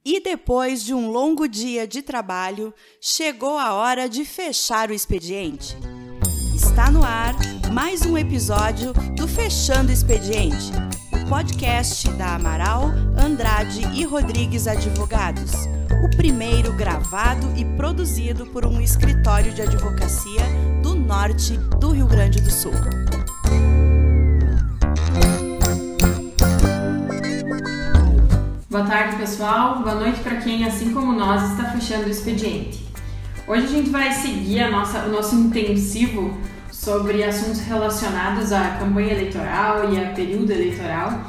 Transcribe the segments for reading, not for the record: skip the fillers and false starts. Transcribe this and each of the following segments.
E depois de um longo dia de trabalho, chegou a hora de fechar o expediente. Está no ar mais um episódio do Fechando o Expediente, o podcast da Amaral, Andrade e Rodrigues Advogados, o primeiro gravado e produzido por um escritório de advocacia do norte do Rio Grande do Sul. Boa tarde, pessoal. Boa noite para quem, assim como nós, está fechando o expediente. Hoje a gente vai seguir o nosso intensivo sobre assuntos relacionados à campanha eleitoral e a período eleitoral.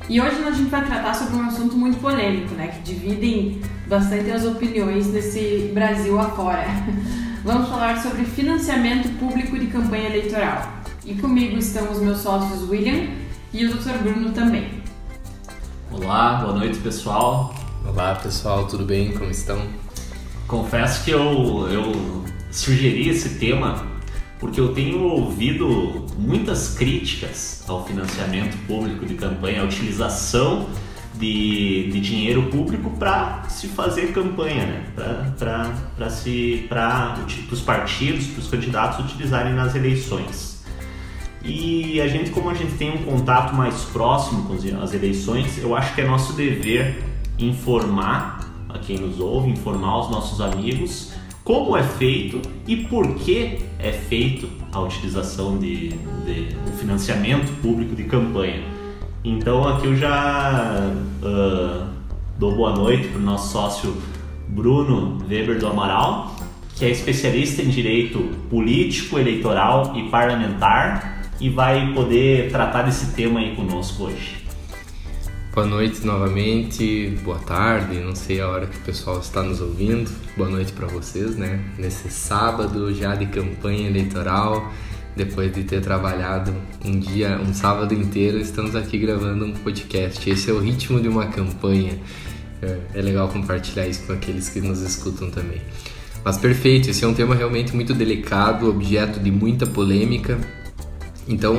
E hoje a gente vai tratar sobre um assunto muito polêmico, né, que dividem bastante as opiniões nesse Brasil afora. Vamos falar sobre financiamento público de campanha eleitoral. E comigo estão os meus sócios William e o Dr. Bruno também. Olá, boa noite, pessoal. Olá, pessoal, tudo bem? Como estão? Confesso que eu sugeri esse tema porque eu tenho ouvido muitas críticas ao financiamento público de campanha, à utilização de dinheiro público para se fazer campanha, né? Para os partidos, para os candidatos utilizarem nas eleições. E como a gente tem um contato mais próximo com as eleições, eu acho que é nosso dever informar a quem nos ouve, informar os nossos amigos como é feito e por que é feito a utilização do financiamento público de campanha. Então aqui eu já dou boa noite para o nosso sócio Bruno Weber do Amaral, que é especialista em direito político, eleitoral e parlamentar, e vai poder tratar desse tema aí conosco hoje. Boa noite novamente, boa tarde, não sei a hora que o pessoal está nos ouvindo. Boa noite para vocês, né? Nesse sábado já de campanha eleitoral, depois de ter trabalhado um sábado inteiro, estamos aqui gravando um podcast. Esse é o ritmo de uma campanha. É legal compartilhar isso com aqueles que nos escutam também. Mas perfeito, esse é um tema realmente muito delicado, objeto de muita polêmica. Então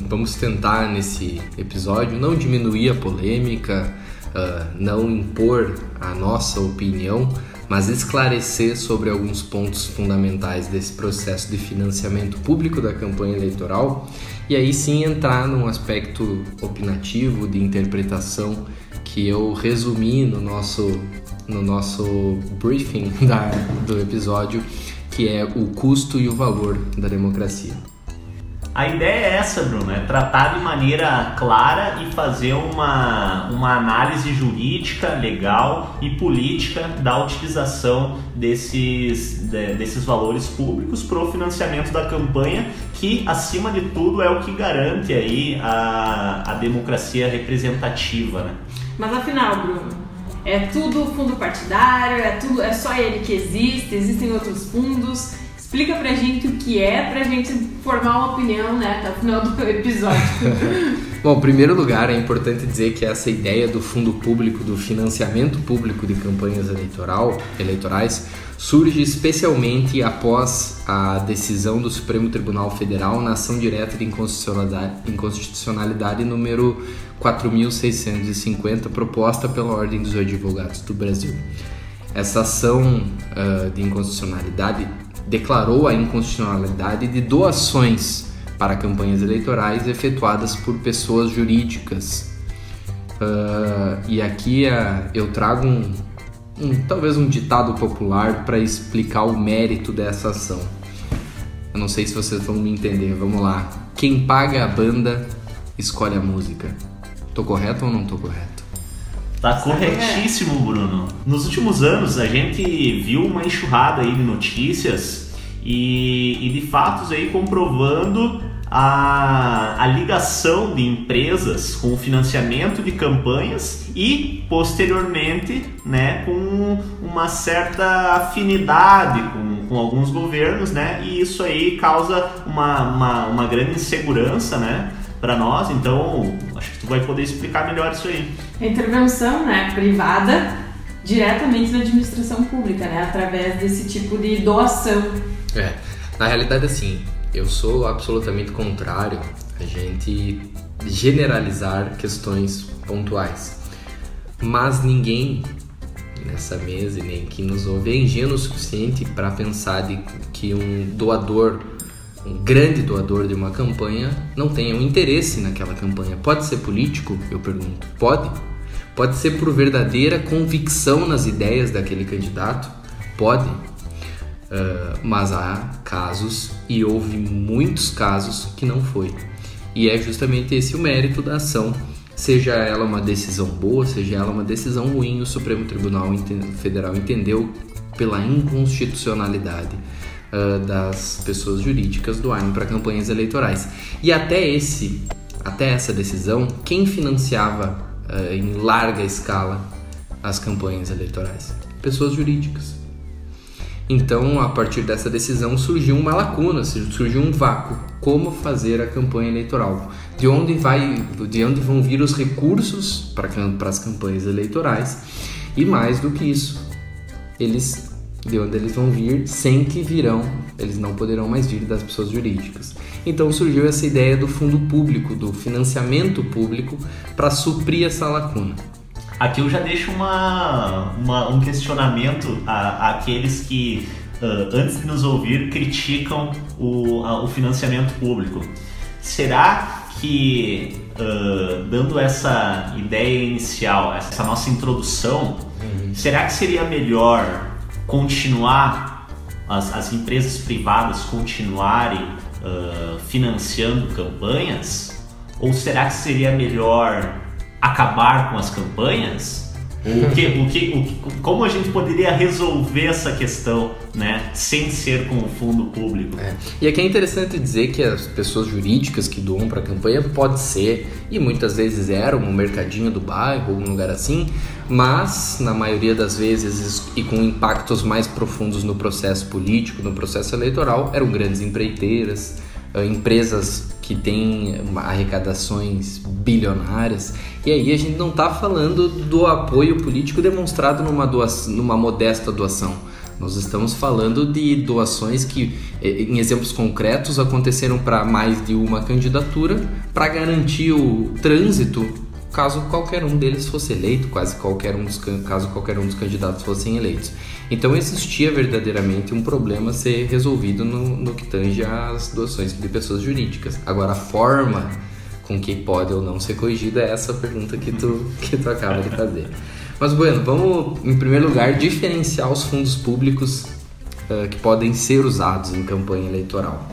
vamos tentar nesse episódio não diminuir a polêmica, não impor a nossa opinião, mas esclarecer sobre alguns pontos fundamentais desse processo de financiamento público da campanha eleitoral e aí sim entrar num aspecto opinativo de interpretação que eu resumi no nosso briefing do episódio, que é o custo e o valor da democracia. A ideia é essa, Bruno, é tratar de maneira clara e fazer uma análise jurídica, legal e política da utilização desses valores públicos para o financiamento da campanha, que, acima de tudo, é o que garante aí a democracia representativa, né? Mas afinal, Bruno, é tudo fundo partidário, é só ele que existem outros fundos? Explica pra gente o que é, pra gente formar uma opinião, né, até o final do episódio. Bom, em primeiro lugar, é importante dizer que essa ideia do fundo público, do financiamento público de campanhas eleitorais, surge especialmente após a decisão do Supremo Tribunal Federal na ação direta de inconstitucionalidade número 4.650, proposta pela Ordem dos Advogados do Brasil. Essa ação de inconstitucionalidade declarou a inconstitucionalidade de doações para campanhas eleitorais efetuadas por pessoas jurídicas. E aqui eu trago talvez um ditado popular para explicar o mérito dessa ação. Eu não sei se vocês vão me entender, vamos lá. Quem paga a banda escolhe a música. Tô correto ou não tô correto? Tá corretíssimo, Bruno. Nos últimos anos a gente viu uma enxurrada aí de notícias e de fatos aí comprovando a ligação de empresas com o financiamento de campanhas e posteriormente, né, com uma certa afinidade com alguns governos, né, e isso aí causa uma grande insegurança, né, para nós. Então acho que tu vai poder explicar melhor isso aí. A intervenção, né, privada diretamente na administração pública, né, através desse tipo de doação. Na realidade, assim, eu sou absolutamente contrário a gente generalizar questões pontuais. Mas ninguém nessa mesa e nem que nos ouve é ingênuo o suficiente para pensar que um grande doador de uma campanha não tenha um interesse naquela campanha. Pode ser político? Eu pergunto. Pode? Pode ser por verdadeira convicção nas ideias daquele candidato? Pode. Mas há casos, e houve muitos casos, que não foi. E é justamente esse o mérito da ação. Seja ela uma decisão boa, seja ela uma decisão ruim, o Supremo Tribunal Federal entendeu pela inconstitucionalidade das pessoas jurídicas doarem para campanhas eleitorais. E até essa decisão, quem financiava em larga escala as campanhas eleitorais? Pessoas jurídicas. Então, a partir dessa decisão, surgiu uma lacuna, surgiu um vácuo. Como fazer a campanha eleitoral? De onde vão vir os recursos para as campanhas eleitorais? E mais do que isso, de onde eles vão vir, sem que eles não poderão mais vir das pessoas jurídicas. Então surgiu essa ideia do fundo público, do financiamento público, para suprir essa lacuna. Aqui eu já deixo um questionamento àqueles que, antes de nos ouvir, criticam o financiamento público. Será que, dando essa ideia inicial, essa nossa introdução, será que seria melhor continuar, as empresas privadas continuarem financiando campanhas? Ou será que seria melhor acabar com as campanhas? Como a gente poderia resolver essa questão, né, sem ser com o fundo público? E aqui é interessante dizer que as pessoas jurídicas que doam para a campanha pode ser, e muitas vezes eram, um mercadinho do bairro, algum lugar assim, mas na maioria das vezes, e com impactos mais profundos no processo político, no processo eleitoral, eram grandes empreiteiras, empresas que têm arrecadações bilionárias. E aí a gente não está falando do apoio político demonstrado numa modesta doação. Nós estamos falando de doações que, em exemplos concretos, aconteceram para mais de uma candidatura para garantir o trânsito caso qualquer um deles fosse eleito, caso qualquer um dos candidatos fossem eleitos. Então existia verdadeiramente um problema a ser resolvido no que tange às doações de pessoas jurídicas. Agora, a forma com que pode ou não ser corrigida é essa pergunta que tu acaba de fazer. Mas, bueno, vamos, em primeiro lugar, diferenciar os fundos públicos que podem ser usados em campanha eleitoral.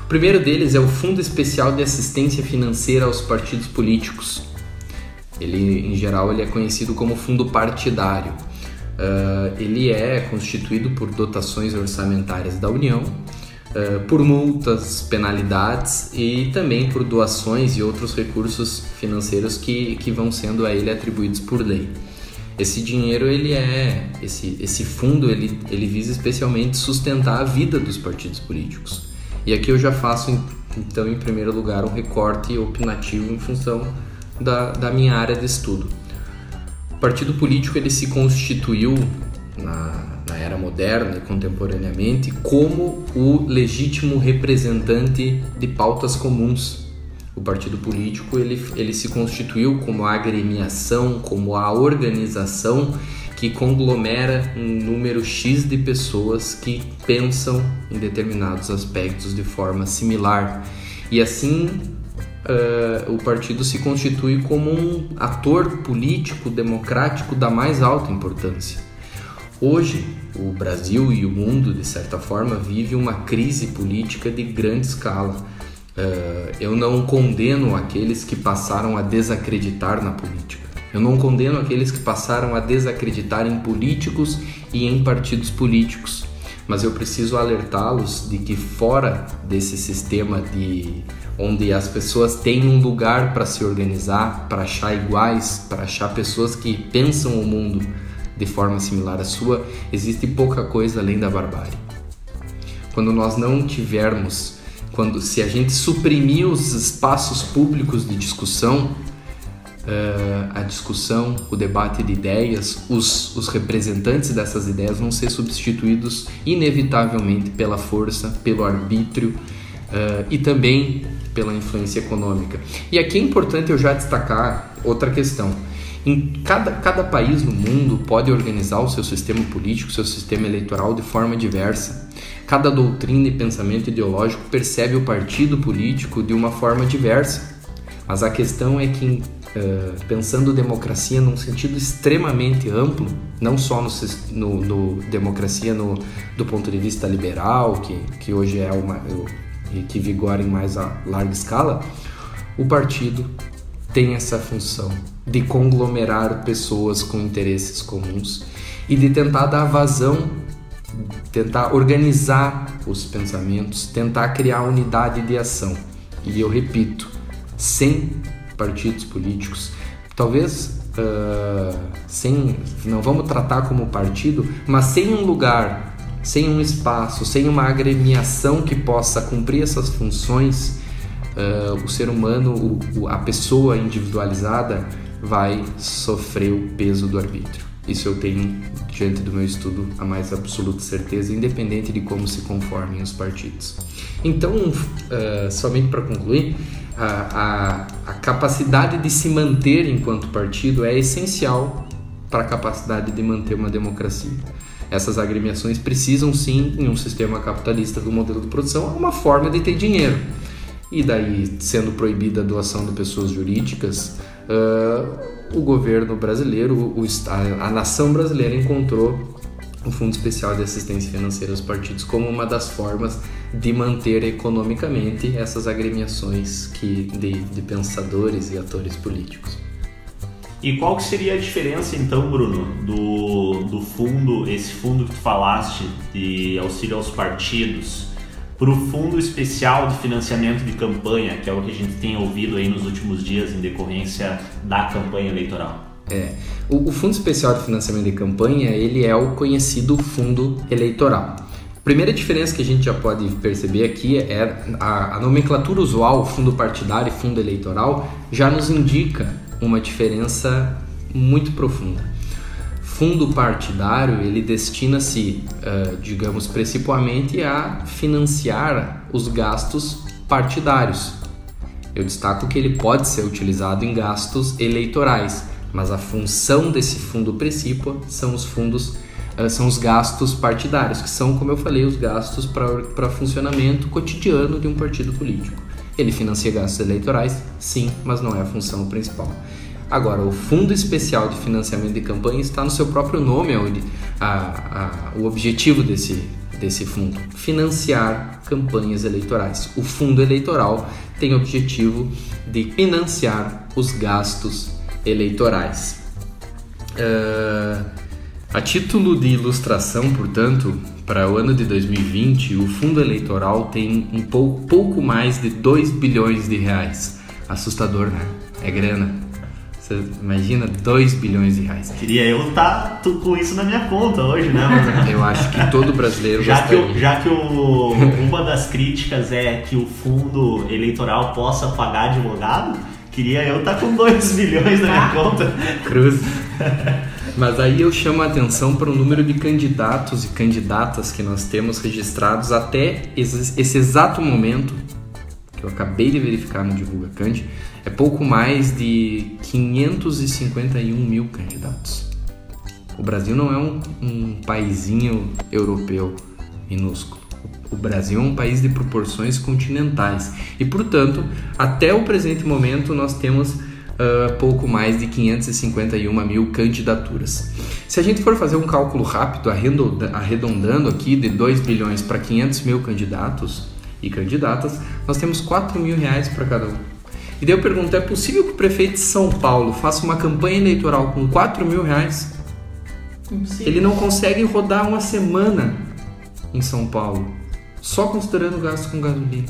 O primeiro deles é o Fundo Especial de Assistência Financeira aos Partidos Políticos. Em geral, ele é conhecido como fundo partidário. Ele é constituído por dotações orçamentárias da União, por multas, penalidades e também por doações e outros recursos financeiros que vão sendo a ele atribuídos por lei. Esse dinheiro, esse fundo, ele visa especialmente sustentar a vida dos partidos políticos. E aqui eu já faço, então, em primeiro lugar, um recorte opinativo em função da minha área de estudo. O partido político, ele se constituiu na era moderna e contemporaneamente como o legítimo representante de pautas comuns. O partido político ele se constituiu como a agremiação, como a organização que conglomera um número X de pessoas que pensam em determinados aspectos de forma similar. E assim, o partido se constitui como um ator político democrático da mais alta importância. Hoje, o Brasil e o mundo, de certa forma, vive uma crise política de grande escala. Eu não condeno aqueles que passaram a desacreditar na política. Eu não condeno aqueles que passaram a desacreditar em políticos e em partidos políticos. Mas eu preciso alertá-los de que fora desse sistema onde as pessoas têm um lugar para se organizar, para achar iguais, para achar pessoas que pensam o mundo de forma similar à sua, existe pouca coisa além da barbárie. Quando nós não tivermos, se a gente suprimir os espaços públicos de discussão, a discussão, o debate de ideias, os representantes dessas ideias vão ser substituídos inevitavelmente pela força, pelo arbítrio e também pela influência econômica. E aqui é importante eu já destacar outra questão. Cada país no mundo pode organizar o seu sistema político, o seu sistema eleitoral de forma diversa. Cada doutrina e pensamento ideológico percebe o partido político de uma forma diversa. Mas a questão é que, pensando democracia num sentido extremamente amplo, não só no democracia do ponto de vista liberal, que hoje é que vigora em mais a larga escala, o partido tem essa função de conglomerar pessoas com interesses comuns e de tentar dar vazão, tentar organizar os pensamentos, tentar criar unidade de ação. E eu repito, sem partidos políticos, talvez não vamos tratar como partido, mas sem um lugar, sem um espaço, sem uma agremiação que possa cumprir essas funções, o ser humano, a pessoa individualizada vai sofrer o peso do arbítrio. Isso eu tenho, diante do meu estudo, a mais absoluta certeza, independente de como se conformem os partidos. Então, somente para concluir, a capacidade de se manter enquanto partido é essencial para a capacidade de manter uma democracia. Essas agremiações precisam sim, em um sistema capitalista do modelo de produção, uma forma de ter dinheiro. E daí, sendo proibida a doação de pessoas jurídicas, o governo brasileiro, a nação brasileira encontrou o Fundo Especial de Assistência Financeira aos Partidos como uma das formas de manter economicamente essas agremiações de pensadores e atores políticos. E qual que seria a diferença então, Bruno, do fundo, esse fundo que tu falaste de auxílio aos partidos, para o Fundo Especial de Financiamento de Campanha, que é o que a gente tem ouvido aí nos últimos dias em decorrência da campanha eleitoral? O Fundo Especial de Financiamento de Campanha, ele é o conhecido fundo eleitoral. A primeira diferença que a gente já pode perceber aqui é a nomenclatura usual, fundo partidário e fundo eleitoral, já nos indica uma diferença muito profunda. Fundo partidário, ele destina-se, digamos, principalmente a financiar os gastos partidários. Eu destaco que ele pode ser utilizado em gastos eleitorais, mas a função desse fundo principal são os gastos partidários, que são, como eu falei, os gastos para funcionamento cotidiano de um partido político. Ele financia gastos eleitorais, sim, mas não é a função principal. Agora, o Fundo Especial de Financiamento de Campanha está no seu próprio nome, o objetivo desse fundo: financiar campanhas eleitorais. O fundo eleitoral tem o objetivo de financiar os gastos eleitorais. A título de ilustração, portanto, para o ano de 2020, o fundo eleitoral tem pouco mais de 2 bilhões de reais. Assustador, né? É grana. Você imagina 2 bilhões de reais. Queria eu estar com isso na minha conta hoje, né? Mas... eu acho que todo brasileiro já que uma das críticas é que o fundo eleitoral possa pagar advogado, queria eu estar com 2 bilhões na minha conta. Cruz. Mas aí eu chamo a atenção para o número de candidatos e candidatas que nós temos registrados até esse exato momento, que eu acabei de verificar no DivulgaCand, é pouco mais de 551 mil candidatos. O Brasil não é um paizinho europeu minúsculo. O Brasil é um país de proporções continentais e, portanto, até o presente momento nós temos pouco mais de 551 mil candidaturas. Se a gente for fazer um cálculo rápido, arredondando aqui de 2 bilhões para 500 mil candidatos e candidatas, nós temos 4 mil reais para cada um. E daí eu pergunto, é possível que o prefeito de São Paulo faça uma campanha eleitoral com 4 mil reais? Ele não consegue rodar uma semana em São Paulo, só considerando o gasto com gasolina.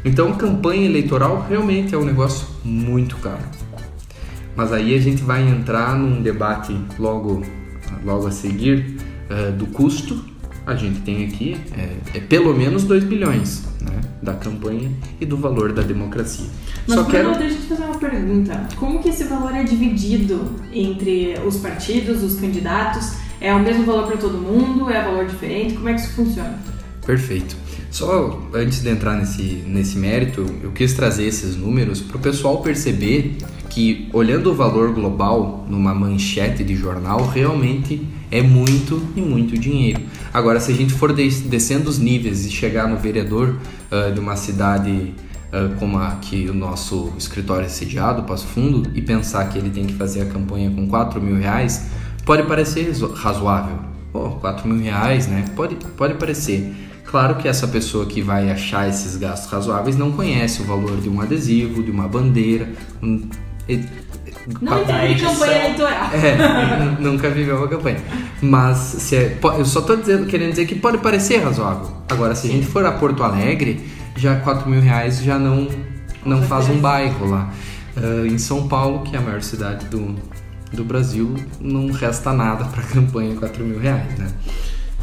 Então, a campanha eleitoral realmente é um negócio muito caro. Mas aí a gente vai entrar num debate logo a seguir do custo. A gente tem aqui pelo menos 2 bilhões, né, da campanha e do valor da democracia. Mas, deixa eu te fazer uma pergunta. Como que esse valor é dividido entre os partidos, os candidatos? É o mesmo valor para todo mundo? É valor diferente? Como é que isso funciona? Perfeito. Só antes de entrar nesse mérito, eu quis trazer esses números para o pessoal perceber que, olhando o valor global numa manchete de jornal, realmente é muito e muito dinheiro. Agora, se a gente for descendo os níveis e chegar no vereador de uma cidade como a que o nosso escritório é sediado, Passo Fundo, e pensar que ele tem que fazer a campanha com R$4.000, pode parecer razoável. R$4.000, né? Pode parecer. Claro que essa pessoa que vai achar esses gastos razoáveis não conhece o valor de um adesivo, de uma bandeira. Não entende campanha eleitoral. Nunca viveu uma campanha. Mas eu só estou querendo dizer que pode parecer razoável. Agora, se a gente for a Porto Alegre, já R$4.000 já não faz um bairro lá. Em São Paulo, que é a maior cidade do Brasil, não resta nada para a campanha R$4.000, né?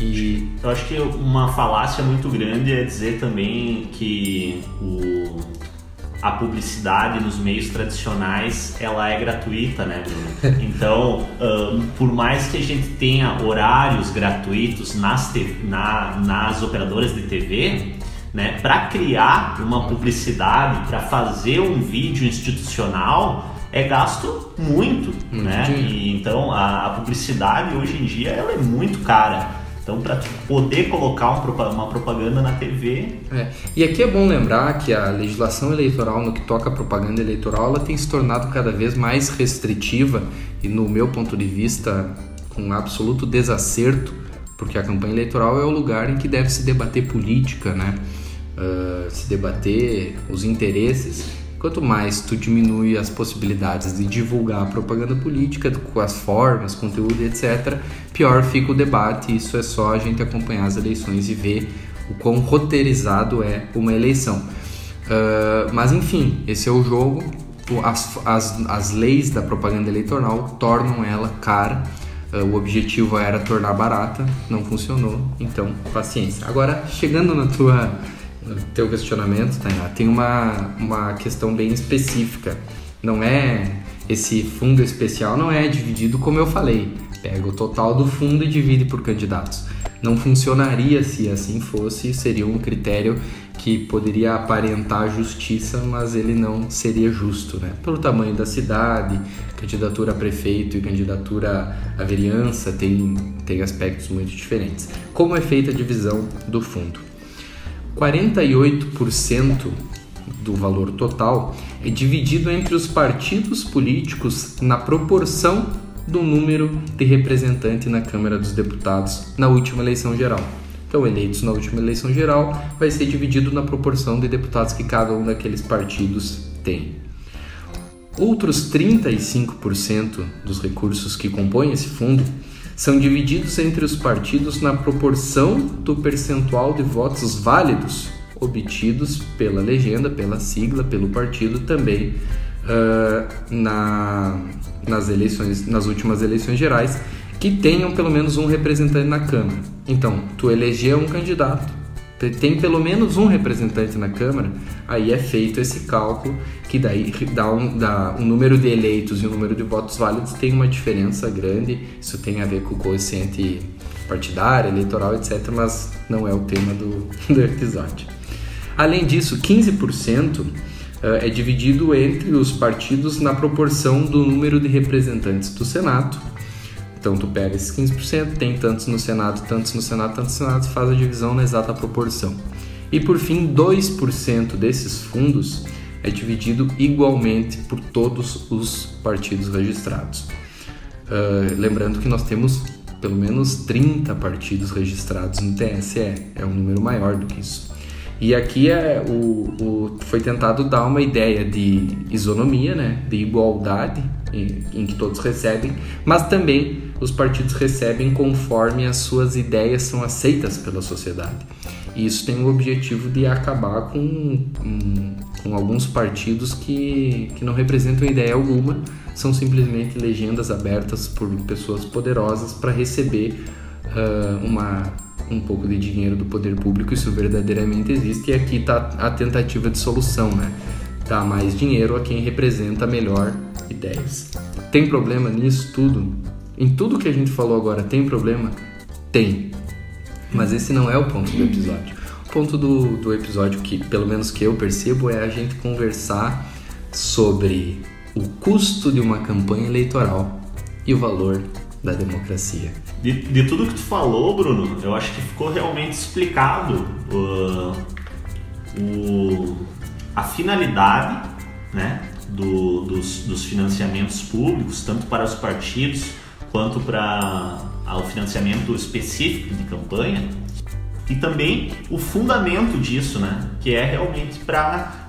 E eu acho que uma falácia muito grande é dizer também que a publicidade nos meios tradicionais ela é gratuita, né, Bruno? Então, por mais que a gente tenha horários gratuitos nas operadoras de TV, né, para criar uma publicidade, para fazer um vídeo institucional, é gasto muito, né? E, então, a publicidade hoje em dia ela é muito cara. Então, para poder colocar uma propaganda na TV... E aqui é bom lembrar que a legislação eleitoral, no que toca a propaganda eleitoral, ela tem se tornado cada vez mais restritiva e, no meu ponto de vista, com absoluto desacerto, porque a campanha eleitoral é o lugar em que deve se debater política, né? Se debater os interesses. Quanto mais tu diminui as possibilidades de divulgar a propaganda política, com as formas, conteúdo, etc., pior fica o debate. Isso é só a gente acompanhar as eleições e ver o quão roteirizado é uma eleição. Mas enfim, esse é o jogo. As leis da propaganda eleitoral tornam ela cara. O objetivo era tornar barata, não funcionou, então paciência. Agora, chegando no teu questionamento, Tainá, tem uma questão bem específica. Não é esse fundo especial, não é dividido como eu falei. Pega o total do fundo e divide por candidatos. Não funcionaria se assim fosse, seria um critério que poderia aparentar justiça, mas ele não seria justo, né? Pelo tamanho da cidade, candidatura a prefeito e candidatura a vereança tem aspectos muito diferentes. Como é feita a divisão do fundo? 48% do valor total é dividido entre os partidos políticos na proporção do número de representantes na Câmara dos Deputados na última eleição geral. Então, eleitos na última eleição geral vai ser dividido na proporção de deputados que cada um daqueles partidos tem. Outros 35% dos recursos que compõem esse fundo são divididos entre os partidos na proporção do percentual de votos válidos obtidos pela legenda, pela sigla, pelo partido também nas últimas eleições gerais, que tenham pelo menos um representante na Câmara. Então, tu eleger um candidato, tem pelo menos um representante na Câmara, aí é feito esse cálculo, que daí dá um número de eleitos e um número de votos válidos, tem uma diferença grande. Isso tem a ver com o quociente partidário, eleitoral, etc., mas não é o tema do episódio. Além disso, 15% é dividido entre os partidos na proporção do número de representantes do Senado. Então, tu pega esses 15%, tem tantos no Senado, tantos no Senado, tantos no Senado, faz a divisão na exata proporção. E, por fim, 2% desses fundos é dividido igualmente por todos os partidos registrados. Lembrando que nós temos pelo menos 30 partidos registrados no TSE, é um número maior do que isso. E aqui foi tentado dar uma ideia de isonomia, né, de igualdade, em que todos recebem, mas também os partidos recebem conforme as suas ideias são aceitas pela sociedade. E isso tem o objetivo de acabar com alguns partidos que não representam ideia alguma, são simplesmente legendas abertas por pessoas poderosas para receber um pouco de dinheiro do poder público. Isso verdadeiramente existe, e aqui está a tentativa de solução, né? Dar mais dinheiro a quem representa melhor ideias. Tem problema nisso tudo? Em tudo que a gente falou agora, tem problema? Tem. Mas esse não é o ponto do episódio. ponto do episódio que, pelo menos que eu percebo, é a gente conversar sobre o custo de uma campanha eleitoral e o valor da democracia. De tudo que tu falou, Bruno, eu acho que ficou realmente explicado a finalidade, né, dos financiamentos públicos, tanto para os partidos quanto para o financiamento específico de campanha, e também o fundamento disso, né, que é realmente para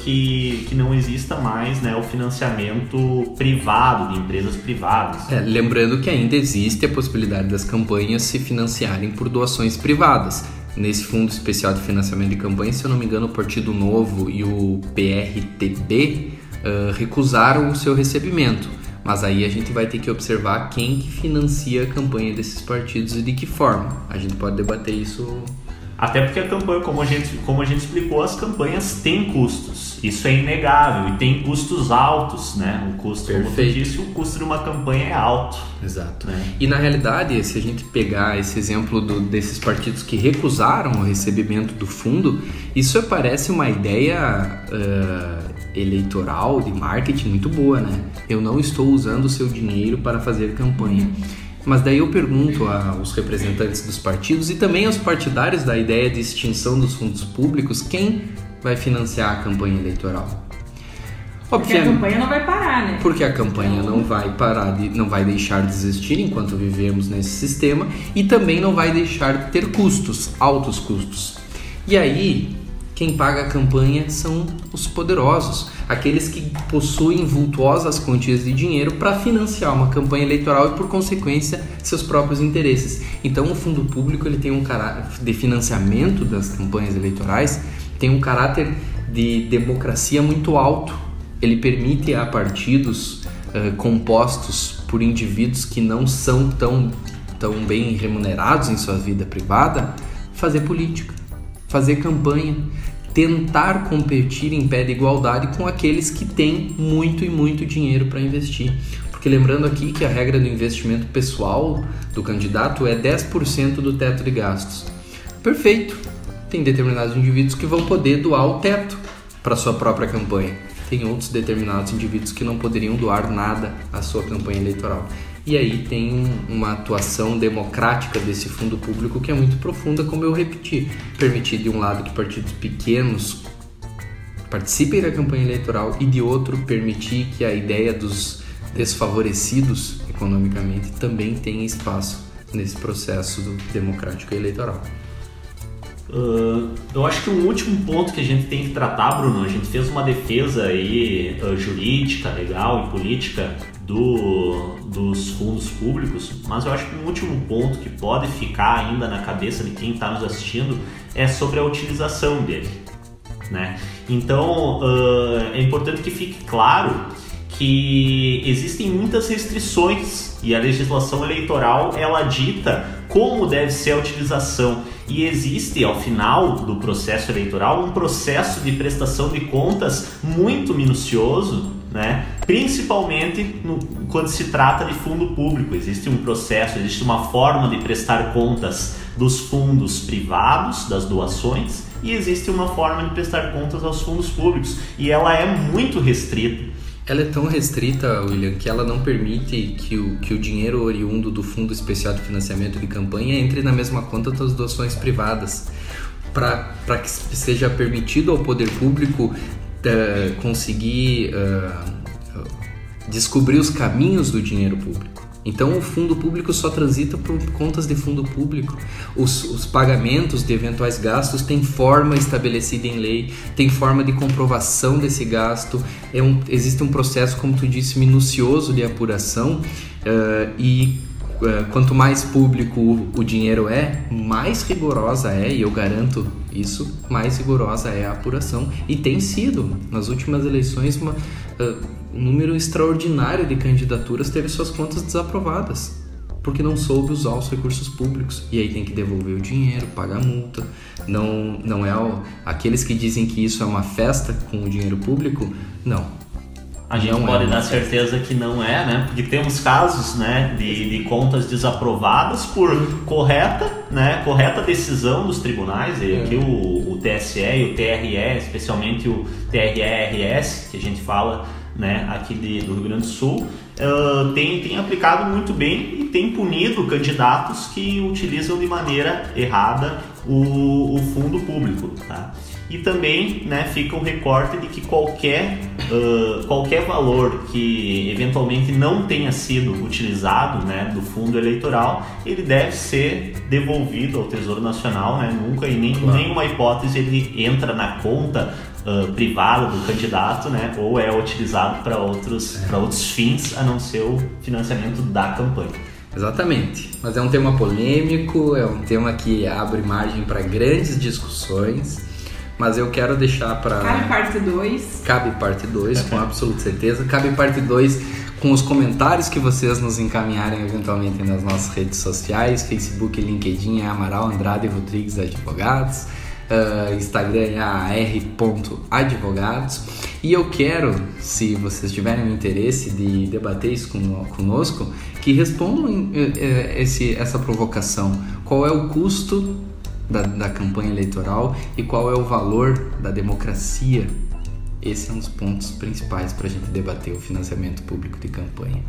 que não exista mais, né, o financiamento privado, de empresas privadas. Lembrando que ainda existe a possibilidade das campanhas se financiarem por doações privadas. Nesse Fundo Especial de Financiamento de Campanha, se eu não me engano, o Partido Novo e o PRTB recusaram o seu recebimento. Mas aí a gente vai ter que observar quem que financia a campanha desses partidos e de que forma. A gente pode debater isso. Até porque a campanha, como a gente explicou, as campanhas têm custos. Isso é inegável. E tem custos altos, né? O custo, como tu disse, o custo de uma campanha é alto. Exato. Né? E na realidade, se a gente pegar esse exemplo desses partidos que recusaram o recebimento do fundo, isso parece uma ideia eleitoral, de marketing muito boa, né? Eu não estou usando o seu dinheiro para fazer campanha. Mas daí eu pergunto aos representantes dos partidos e também aos partidários da ideia de extinção dos fundos públicos, quem vai financiar a campanha eleitoral? Porque a campanha não vai parar, né? Porque a campanha não vai parar, não vai deixar de existir enquanto vivemos nesse sistema e também não vai deixar de ter custos, altos custos. E aí, quem paga a campanha são os poderosos, aqueles que possuem vultuosas quantias de dinheiro para financiar uma campanha eleitoral e, por consequência, seus próprios interesses. Então, o fundo público ele tem um caráter de financiamento das campanhas eleitorais, tem um caráter de democracia muito alto. Ele permite a partidos compostos por indivíduos que não são tão bem remunerados em sua vida privada fazer política, fazer campanha, tentar competir em pé de igualdade com aqueles que têm muito e muito dinheiro para investir. Porque lembrando aqui que a regra do investimento pessoal do candidato é 10% do teto de gastos. Perfeito! Tem determinados indivíduos que vão poder doar o teto para sua própria campanha. Tem outros determinados indivíduos que não poderiam doar nada à sua campanha eleitoral. E aí tem uma atuação democrática desse fundo público que é muito profunda, como eu repeti. Permitir de um lado que partidos pequenos participem da campanha eleitoral e de outro permitir que a ideia dos desfavorecidos economicamente também tenha espaço nesse processo democrático e eleitoral. Eu acho que um último ponto que a gente tem que tratar, Bruno, a gente fez uma defesa aí jurídica, legal e política dos fundos públicos, mas eu acho que um último ponto que pode ficar ainda na cabeça de quem está nos assistindo é sobre a utilização dele, né? Então é importante que fique claro que existem muitas restrições e a legislação eleitoral ela dita como deve ser a utilização. E existe, ao final do processo eleitoral, um processo de prestação de contas muito minucioso, né? Principalmente quando se trata de fundo público. Existe um processo, existe uma forma de prestar contas dos fundos privados, das doações, e existe uma forma de prestar contas aos fundos públicos. E ela é muito restrita. Ela é tão restrita, William, que ela não permite que o dinheiro oriundo do Fundo Especial de Financiamento de Campanha entre na mesma conta das doações privadas. Para que seja permitido ao poder público conseguir descobrir os caminhos do dinheiro público. Então o fundo público só transita por contas de fundo público. Os pagamentos de eventuais gastos têm forma estabelecida em lei, tem forma de comprovação desse gasto. Existe um processo, como tu disse, minucioso de apuração quanto mais público o dinheiro é, mais rigorosa é, e eu garanto isso, mais rigorosa é a apuração. E tem sido, nas últimas eleições, um número extraordinário de candidaturas teve suas contas desaprovadas, porque não soube usar os recursos públicos. E aí tem que devolver o dinheiro, pagar multa. Não é aqueles que dizem que isso é uma festa com o dinheiro público, não. A gente pode dar certeza que não é, né? Porque temos casos, né, de contas desaprovadas por correta decisão dos tribunais, e aqui o TSE e o TRE, especialmente o TRE-RS, que a gente fala, né, aqui do Rio Grande do Sul, tem aplicado muito bem e tem punido candidatos que utilizam de maneira errada o fundo público, tá? E também, né, fica um recorte de que qualquer valor que eventualmente não tenha sido utilizado, né, do fundo eleitoral, ele deve ser devolvido ao Tesouro Nacional, né? Nunca em nenhuma hipótese ele entra na conta privada do candidato, né, ou é utilizado para outros fins a não ser o financiamento da campanha. Exatamente, mas é um tema polêmico, é um tema que abre margem para grandes discussões. Mas eu quero deixar para... Cabe parte 2. Cabe parte 2, com absoluta certeza. Cabe parte 2 com os comentários que vocês nos encaminharem eventualmente nas nossas redes sociais. Facebook e LinkedIn é Amaral Andrade Rodrigues Advogados. Instagram é ar.advogados. E eu quero, se vocês tiverem o interesse de debater isso conosco, que respondam essa provocação. Qual é o custo da campanha eleitoral e qual é o valor da democracia? Esse é um dos pontos principais para a gente debater o financiamento público de campanha.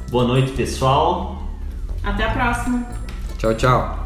Boa noite, pessoal. Até a próxima. Tchau, tchau.